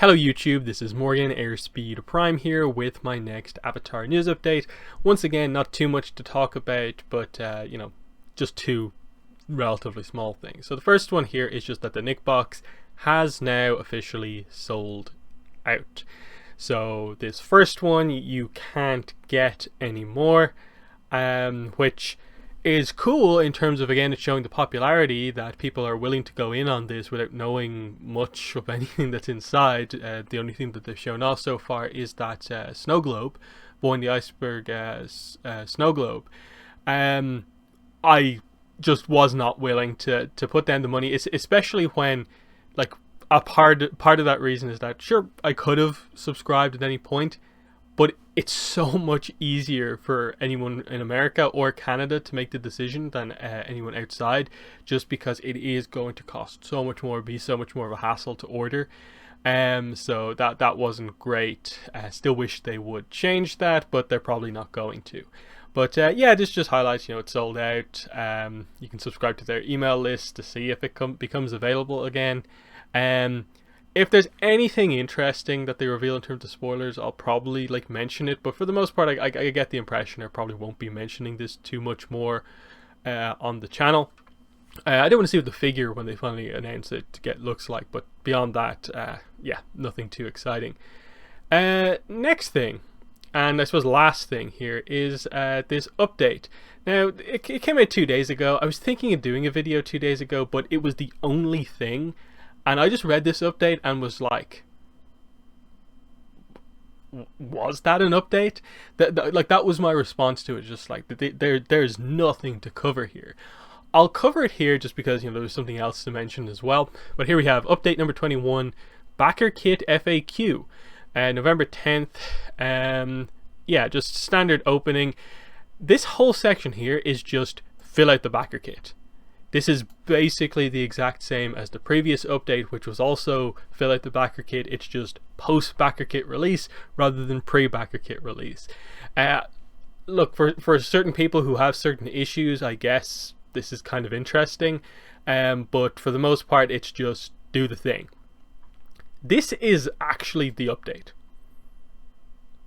Hello YouTube, this is Morgan, Airspeed Prime here with my next Avatar news update. Once again, not too much to talk about, but just two relatively small things. So the first one here is just that the Nick box has now officially sold out. So this first one you can't get anymore, which is cool in terms of, again, it's showing the popularity that people are willing to go in on this without knowing much of anything that's inside. The only thing that they've shown off so far is that snow globe, Boy the Iceberg snow globe. I just was not willing to put down the money, especially when, like, a part of that reason is that, sure, I could have subscribed at any point, but it's so much easier for anyone in America or Canada to make the decision than anyone outside, just because it is going to cost so much more, be so much more of a hassle to order. So that wasn't great. Still wish they would change that, but they're probably not going to. But yeah, this just highlights, it's sold out. You can subscribe to their email list to see if it becomes available again. If there's anything interesting that they reveal in terms of spoilers, I'll probably mention it, but for the most part I get the impression I probably won't be mentioning this too much more on the channel. I do want to see what the figure, when they finally announce it, looks like, but beyond that, yeah, nothing too exciting. Next thing, and I suppose last thing here, is this update. Now, it came out 2 days ago. I was thinking of doing a video 2 days ago, but it was the only thing. And I just read this update and was like, was that an update? That was my response to it. Just like, there's nothing to cover here. I'll cover it here just because, there was something else to mention as well. But here we have update number 21, Backer Kit FAQ, November 10th. Yeah, just standard opening. This whole section here is just fill out the Backer Kit. This is basically the exact same as the previous update, which was also fill out the Backer Kit. It's just post-Backer Kit release rather than pre-Backer Kit release. Look, for certain people who have certain issues, I guess this is kind of interesting. But for the most part, it's just do the thing. This is actually the update,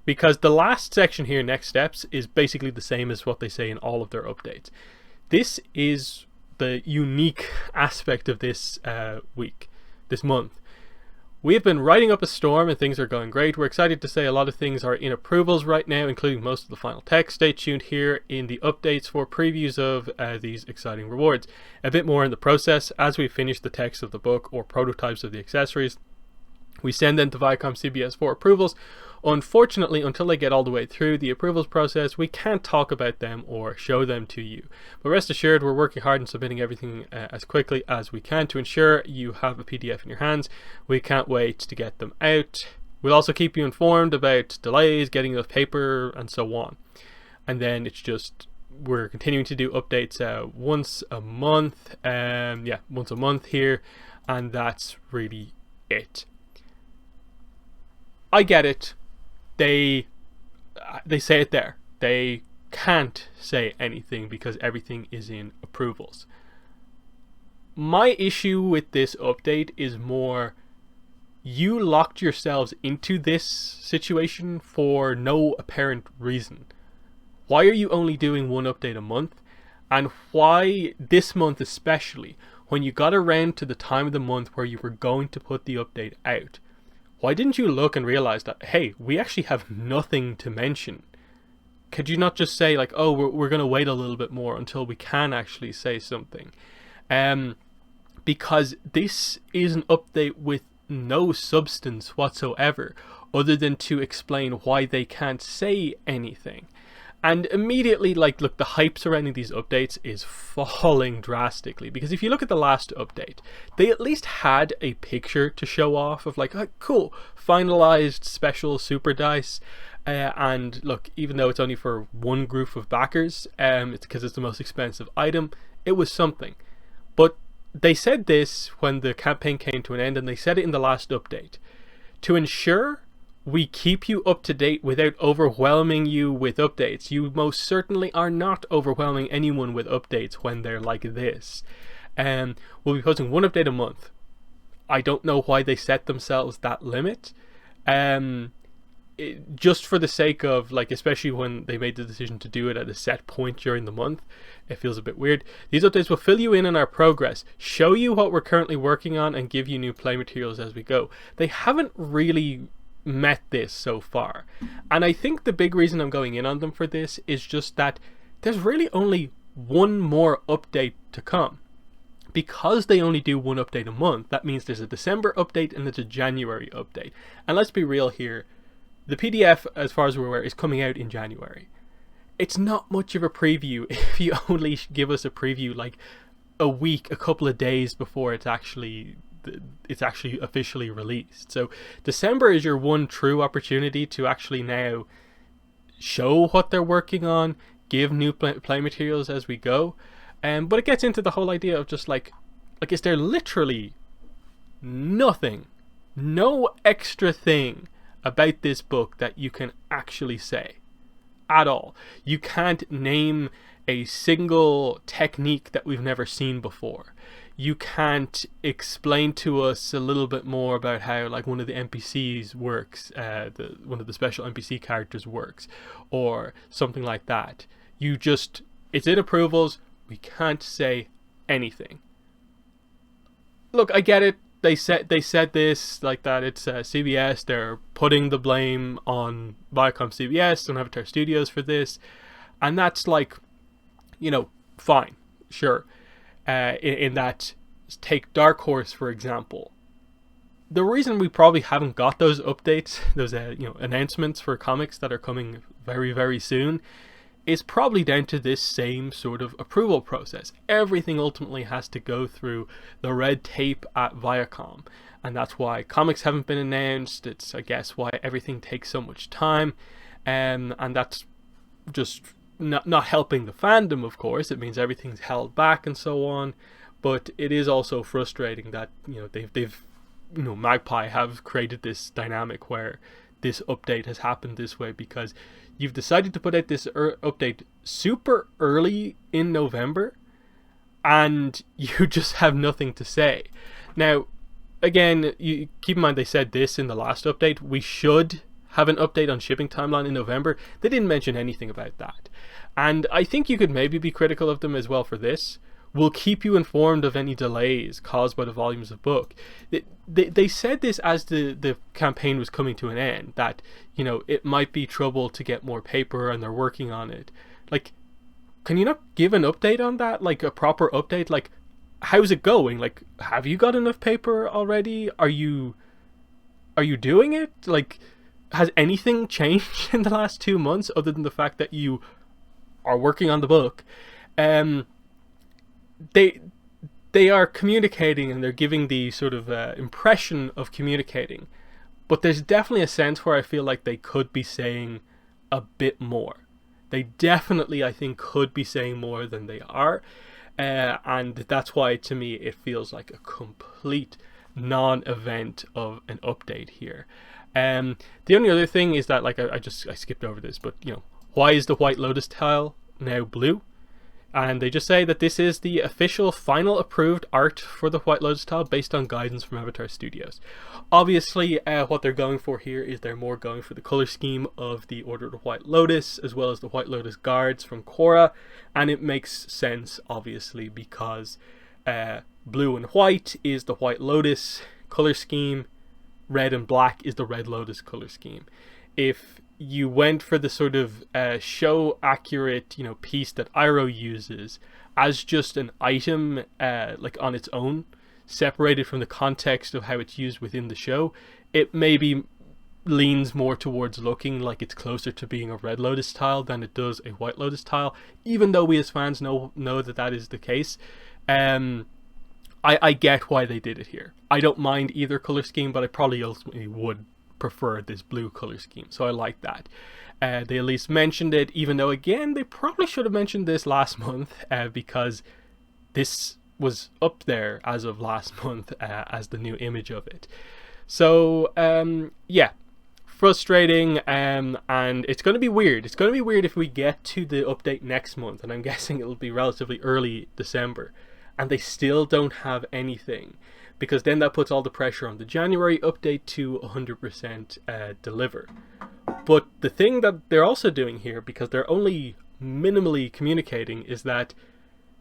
because the last section here, next steps, is basically the same as what they say in all of their updates. This is the unique aspect of this this month. We have been riding up a storm and things are going great. We're excited to say a lot of things are in approvals right now, including most of the final text. Stay tuned here in the updates for previews of these exciting rewards. A bit more in the process as we finish the text of the book or prototypes of the accessories. We send them to Viacom CBS for approvals. Unfortunately, until they get all the way through the approvals process, we can't talk about them or show them to you. But rest assured, we're working hard and submitting everything as quickly as we can to ensure you have a PDF in your hands. We can't wait to get them out. We'll also keep you informed about delays, getting the paper, and so on. And then it's just, we're continuing to do updates once a month. Yeah, once a month here, and that's really it. I get it. They say it there. They can't say anything because everything is in approvals. My issue with this update is more, you locked yourselves into this situation for no apparent reason. Why are you only doing one update a month? And why this month especially, when you got around to the time of the month where you were going to put the update out? Why didn't you look and realize that, hey, we actually have nothing to mention? Could you not just say, like, oh, we're going to wait a little bit more until we can actually say something? Because this is an update with no substance whatsoever, other than to explain why they can't say anything. And immediately, look, the hype surrounding these updates is falling drastically. Because if you look at the last update, they at least had a picture to show off of, like, oh, cool, finalized special super dice. And look, even though it's only for one group of backers, it's because it's the most expensive item, it was something. But they said this when the campaign came to an end, and they said it in the last update. To ensure we keep you up to date without overwhelming you with updates. You most certainly are not overwhelming anyone with updates when they're like this. We'll be posting one update a month. I don't know why they set themselves that limit. Just for the sake of, like, especially when they made the decision to do it at a set point during the month, it feels a bit weird. These updates will fill you in on our progress, show you what we're currently working on, and give you new play materials as we go. They haven't really met this so far, and I think the big reason I'm going in on them for this is just that there's really only one more update to come. Because they only do one update a month, that means there's a December update and there's a January update. And let's be real here, the PDF, as far as we're aware, is coming out in January. It's not much of a preview if you only give us a preview like a week, a couple of days before it's actually officially released. So December is your one true opportunity to actually now show what they're working on, give new play materials as we go. But it gets into the whole idea of just like is there literally nothing, no extra thing about this book that you can actually say at all? You can't name a single technique that we've never seen before. You can't explain to us a little bit more about how, like, one of the NPCs works, one of the special NPC characters works, or something like that. It's in approvals. We can't say anything. Look, I get it. They said this like that. It's CBS. They're putting the blame on Viacom, CBS, and Avatar Studios for this, and that's like, fine, sure. In that, take Dark Horse for example. The reason we probably haven't got those updates, those announcements for comics that are coming very, very soon, is probably down to this same sort of approval process. Everything ultimately has to go through the red tape at Viacom, and that's why comics haven't been announced. It's, I guess, why everything takes so much time, and that's just not helping the fandom, of course. It means everything's held back and so on, but it is also frustrating that they've Magpie have created this dynamic where this update has happened this way because you've decided to put out this update super early in November and you just have nothing to say. Now, again, you keep in mind they said this in the last update. We should have an update on shipping timeline in November. They didn't mention anything about that. And I think you could maybe be critical of them as well for this. We'll keep you informed of any delays caused by the volumes of book. They said this as the campaign was coming to an end, that it might be trouble to get more paper and they're working on it. Like, can you not give an update on that? Like a proper update? Like, how's it going? Like, have you got enough paper already? Are you doing it? Like, has anything changed in the last 2 months other than the fact that you are working on the book? They are communicating and they're giving the sort of impression of communicating, but there's definitely a sense where I feel like they could be saying a bit more. They definitely, I think, could be saying more than they are, and that's why, to me, it feels like a complete non-event of an update here. The only other thing is that, like, I skipped over this, but why is the White Lotus tile now blue? And they just say that this is the official final approved art for the White Lotus tile based on guidance from Avatar Studios. Obviously, what they're going for here is they're more going for the color scheme of the Order of the White Lotus, as well as the White Lotus guards from Korra. And it makes sense, obviously, because blue and white is the White Lotus color scheme, red and black is the Red Lotus color scheme. If you went for the sort of show accurate piece that Iroh uses as just an item like on its own, separated from the context of how it's used within the show, it maybe leans more towards looking like it's closer to being a Red Lotus tile than it does a White Lotus tile, even though we as fans know that is the case. I get why they did it here. I don't mind either color scheme, but I probably ultimately would prefer this blue color scheme, so I like that. They at least mentioned it, even though, again, they probably should have mentioned this last month, because this was up there as of last month as the new image of it. So yeah, frustrating, and it's going to be weird. It's going to be weird if we get to the update next month, and I'm guessing it'll be relatively early December, and they still don't have anything, because then that puts all the pressure on the January update to 100% deliver. But the thing that they're also doing here, because they're only minimally communicating, is that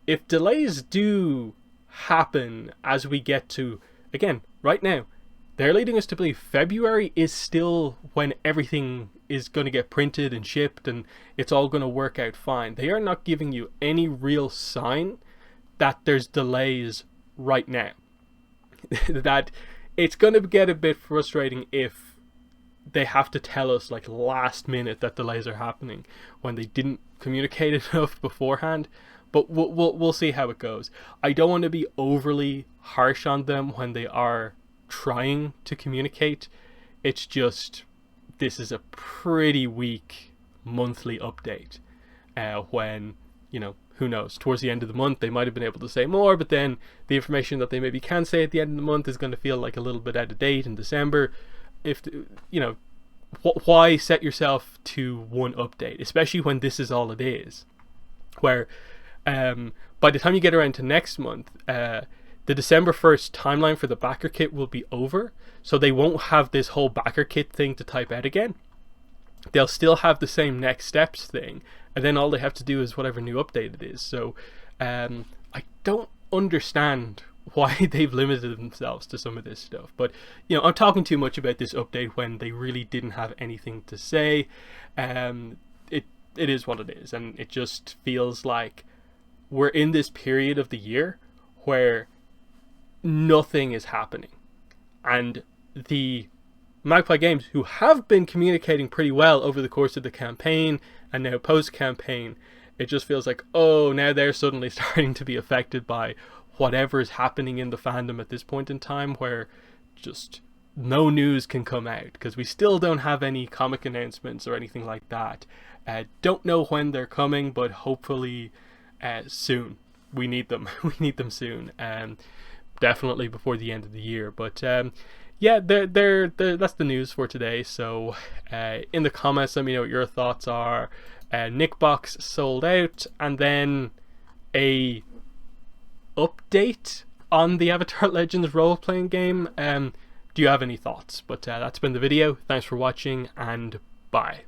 if delays do happen as we get to, again, right now, they're leading us to believe February is still when everything is going to get printed and shipped and it's all going to work out fine. They are not giving you any real sign that there's delays right now. That it's going to get a bit frustrating if they have to tell us like last minute that delays are happening when they didn't communicate enough beforehand. But we'll see how it goes. I don't want to be overly harsh on them when they are trying to communicate. It's just, this is a pretty weak monthly update, when, you know, who knows, towards the end of the month they might have been able to say more, but then the information that they maybe can say at the end of the month is going to feel like a little bit out of date in December. If, you know, why set yourself to one update, especially when this is all it is, where by the time you get around to next month, the December 1st timeline for the backer kit will be over, so they won't have this whole backer kit thing to type out again. They'll still have the same next steps thing, and then all they have to do is whatever new update it is. So I don't understand why they've limited themselves to some of this stuff. But, you know, I'm talking too much about this update when they really didn't have anything to say. It is what it is, and it just feels like we're in this period of the year where nothing is happening, and the Magpie Games, who have been communicating pretty well over the course of the campaign and now post-campaign, it just feels like, oh, now they're suddenly starting to be affected by whatever is happening in the fandom at this point in time, where just no news can come out because we still don't have any comic announcements or anything like that. Don't know when they're coming, but hopefully soon. We need them. We need them soon. Definitely before the end of the year. But yeah, that's the news for today. So in the comments, let me know what your thoughts are. Nick Box sold out, and then a update on the Avatar Legends role-playing game. Do you have any thoughts? But that's been the video. Thanks for watching, and bye.